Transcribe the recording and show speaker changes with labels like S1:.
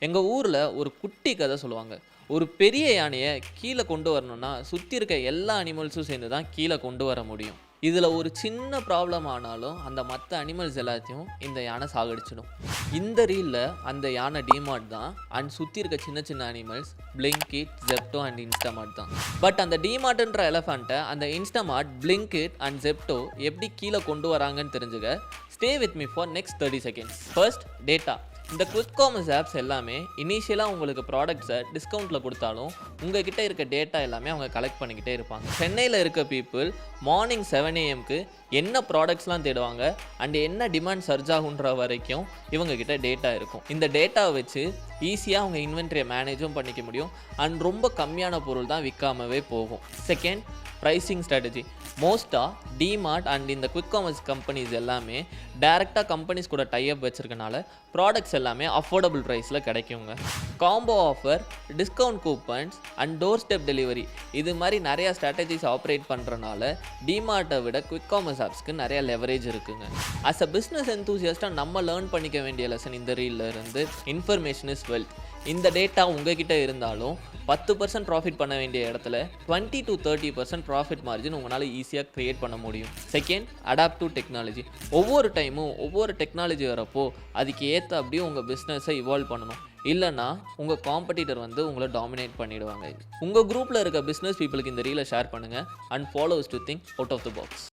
S1: எங்க ஊர்ல ஒரு குட்டி கதை சொல்லுவாங்க. ஒரு பெரிய யானைய கீழ கொண்டு வரணும்னா, சுத்தி இருக்க எல்லா அனிமல்ஸும் சேர்ந்து தான் கீழ கொண்டு வர முடியும். இதுல ஒரு சின்ன ப்ராப்ளம் ஆனாலும், அந்த மத்த அனிமல்ஸ் எல்லாத்தையும் இந்த யானை சாகடிச்சிடும். இந்த ரீல்ல அந்த யானை டிமார்ட் தான் அண்ட் சுத்தி இருக்க சின்ன சின்ன animals Blinkit, Zepto and Instamart தான். பட் அந்த டிமார்ட்ன்ற எலஃபண்ட்ட அந்த இன்ஸ்டாமார்ட், பிளிங்கிட் அண்ட் ஜெப்டோ எப்படி கீழ கொண்டு வராங்கன்னு தெரிஞ்சுக்க, stay with me for next 30 seconds. First data. இந்த குவிக் காமர்ஸ் ஆப்ஸ் எல்லாமே இனிஷியலாக உங்களுக்கு ப்ராடக்ட்ஸை டிஸ்கவுண்ட்டில் கொடுத்தாலும் உங்ககிட்ட இருக்க டேட்டா எல்லாமே அவங்க கலெக்ட் பண்ணிக்கிட்டே இருப்பாங்க. சென்னையில் இருக்க பீப்புள் மார்னிங் 7 AM என்ன ப்ராடக்ட்ஸ்லாம் தேடுவாங்க அண்ட் என்ன டிமாண்ட் சர்ஜ் ஆகுன்ற வரைக்கும் இவங்ககிட்ட டேட்டா இருக்கும். இந்த டேட்டாவை வச்சு ஈஸியாக அவங்க இன்வென்ட்ரியை மேனேஜும் பண்ணிக்க முடியும் அண்ட் ரொம்ப கம்மியான பொருள் தான் விற்காமவே போகும். Second, pricing strategy. மோஸ்ட்டாக டிமார்ட் அண்ட் இந்த குவிக் காமர்ஸ் கம்பெனிஸ் எல்லாமே டேரெக்டாக கம்பெனிஸ் கூட டைப் வச்சுருக்கனால ப்ராடக்ட்ஸ் எல்லாமே அஃபோர்டபுள் ப்ரைஸில் கிடைக்குங்க. Combo offer, discount coupons and door step delivery இது மாதிரி நிறையா ஸ்ட்ராட்டஜிஸ் ஆப்ரேட் பண்ணுறனால டிமார்ட்டை விட குவிக் காமர்ஸ் ஆப்ஸ்க்கு நிறையா லெவரேஜ் இருக்குங்க. அஸ் அ பிஸ்னஸ் என்தூசியஸ்ட்டாக நம்ம லேர்ன் பண்ணிக்க வேண்டிய லெசன் இந்த ரீல்ல இருந்து, இன்ஃபர்மேஷன் இஸ் வெல்த். இந்த டேட்டா உங்ககிட்ட இருந்தாலும் 10% ப்ராஃபிட் பண்ண வேண்டிய இடத்துல 20 to 30% ப்ராஃபிட் மார்ஜின் உங்களால் ஈஸியாக க்ரியேட் பண்ண முடியும். Second, adapt to technology. ஒவ்வொரு டைமும் ஒவ்வொரு டெக்னாலஜி வரப்போ அதுக்கு ஏற்ற அப்படியே உங்கள் பிஸ்னஸை இவால்வ் பண்ணணும். இல்லைனா உங்கள் காம்படிட்டர் வந்து உங்களை டாமினேட் பண்ணிடுவாங்க. உங்கள் குரூப்பில் இருக்க பிஸ்னஸ் பீப்புளுக்கு இந்த ரீலை ஷேர் பண்ணுங்கள் and followers to think out of the box.